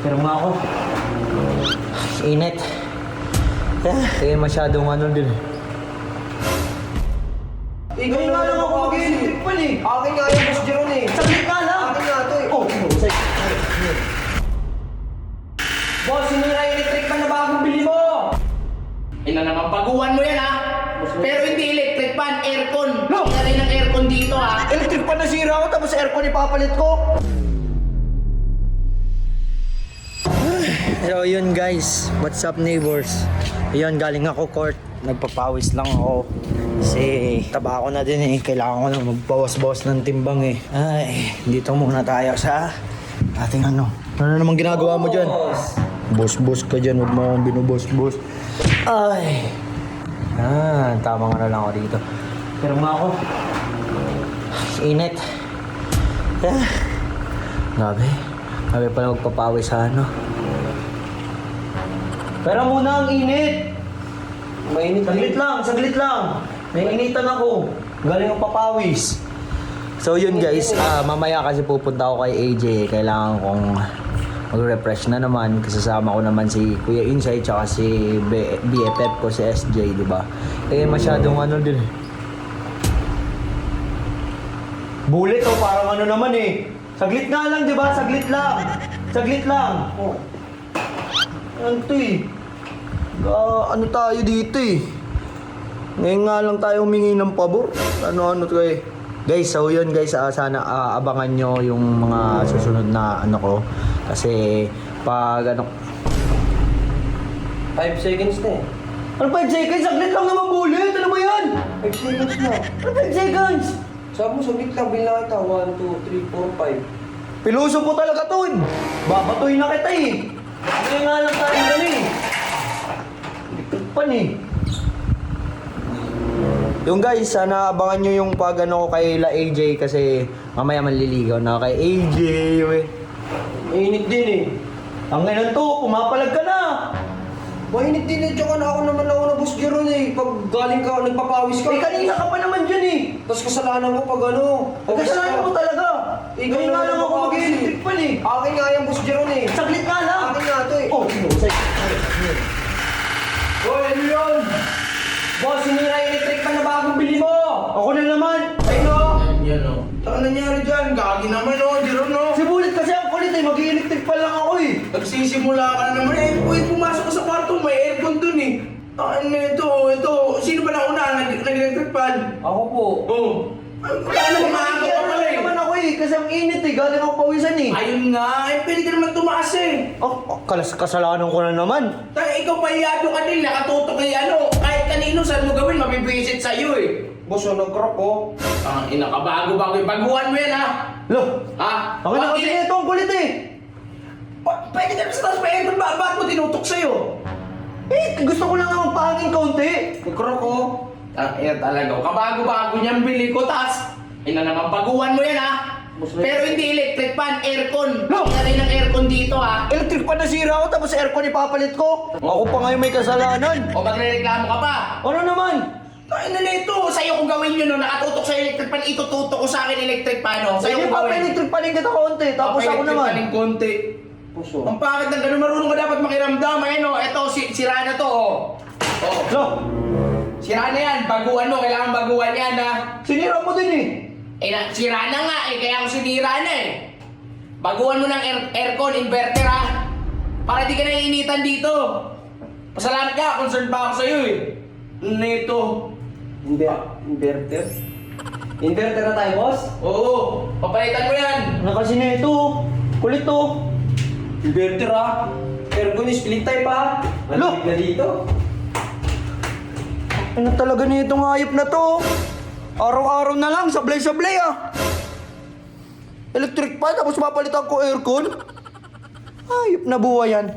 Pero nga ako. Init. Kaya masyadong ano din. Ngayon nga lang ako mag-electric pan eh. Akin nga yung boss Jeron eh. Saglit ka lang! Akin nga to eh. Oh, Boss, sinira yung electric pan na bagong bili mo. Ina naman, baguhan mo yan ha. Pero hindi electric fan, aircon. No! Hindi rin ng aircon dito ha. Electric pan na sira ko tapos aircon ipapalit ko. So yun guys, what's up neighbors? Yun, galing ako court. Nagpapawis lang ako. Kasi taba ako na din eh. Kailangan ko na magbawas-bawas ng timbang eh. Ay, dito muna tayo sa ating ano. Ano namang ginagawa mo dyan? Boss ka dyan, huwag mo akong binubos-bos. Ay. Tama nga na lang ako dito. Pero nga ako. Init. Grabe pala magpapawis sa ano. Pero muna ang init. Mainit. Saglit lang. Nainitan ako. Galing ang papawis. So yun guys, mamaya kasi pupunta ako kay AJ. Kailangan kong mag-refresh na naman. Kasama ko naman si Kuya Insay tsaka si BFF ko si SJ, di ba? Eh masyadong ano din. Bullet oh, parang ano naman eh. Saglit nga lang, di ba? Saglit lang. Oh. Ano to eh? Ano tayo dito eh? Ngayon nga lang tayo humingi ng pabor. Ano to eh? Guys, so yun guys, sana abangan nyo yung mga susunod na ano ko. Kasi pag ano... 5 seconds na eh. Ano 5 seconds? Saglit lang naman bullet! Ano ba yan? 5 seconds na. Ano 5 seconds? Sabi mo, saglit lang. Bilang kita. 1, 2, 3, 4, 5. Piluso po talaga to eh. Babatoy na kita eh. Ngayon nga lang tayo ganun eh. Pan eh. Yung guys, sana abangan nyo yung pag ano ko kay La AJ kasi mamaya manliligaw na kay AJ eh. Mainit din eh. Ang ngayon to, pumapalag ka na. Mainit din eh. Tsaka na ako naman ako na boss Jeron eh. Pag galing ka, nagpapawis ka. Eh kanina ka pa naman dyan eh. Tapos kasalanan ko pag ano. Kasalanan mo talaga. Eh, Ngayon nga lang ako mag-electric pan eh. Akin nga yung boss Jeron eh. Saglit nga lang. Akin nga to eh. Oh, Hoy, ano yun? Boss, sinira yung electric pan na bagong bili mo. ako na naman. Ayun o. Yan o. Saan nangyari dyan? Gagi naman o, Jeron o. Si Bullet kasi ang kulit eh. Mag-electric pan lang ako eh. Nagsisimula ka na naman eh. Uy, pumasok ka sa kwarto, may aircon dun eh. Ano ito. Sino ba nauna? Nag-electric fan? Ako po. Oo. Ano maaga ka pala eh. naman ako eh. Kasi ang init eh. Galing ako pawisan eh. Ayun nga, pwede ka naman tumaas eh. Kasalanan ko na naman. Ikaw pahiyado ka din, nakatutok kay ano. Kahit kanino saan mo gawin, mabibisit sa'yo eh. Boss, o nag-crack o. Ang ina ka, bago-bago yung baguhan mo yan ha. Lo, Ha? ako na kasi ito ang kulit eh. Pwede ka na sa taas pa aircon, ba't mo tinutok sa'yo? Eh, gusto ko lang nga magpahangin kaunti. Nag-crack o. Yan talaga, kabago-bago niyang bili ko, tas ina naman, baguhan mo yan ha. Pero hindi electric fan, aircon. No! Hindi rin ng aircon dito ha. Electric pan na sira ko tapos aircon ipapalit ko. Ako pa ngayon may kasalanan. O magre-reklamo ka pa? Ano naman? Ay, na ito, sa'yo kung gawin yun, no, nakatutok sa electric fan, itututok ko sa akin electric fan, no? Sa'yo Sige kung pa, gawin. electric panin kita kaunti. Tapos ako naman. Paling konti. Boss o. Ang pangit ng ganun, marunong ka dapat makiramdam. Ayan o, eto, sira na to, o. O, Lo, sira na yan, baguhan mo, kailangan baguhan yan, ha? sinira mo din eh. Sira na nga, kaya ako sinira na eh. Baguhan mo ng aircon, inverter, ha? Para di ka naiinitan dito. Pasalamat ka, concerned pa ako sa'yo, eh. Nito. Inverter? Inverter na tayo, boss? Oo, papalitan mo yan. Ano kasi na ito? Kulit to. Inverter ah. Aircon is split type ah. Lo! Malamig na dito. Ano talaga na itong hayop na to? Araw-araw na lang, sablay-sablay ah. Electric pan tapos mapalitan ko aircon? Hayop na buhay yan.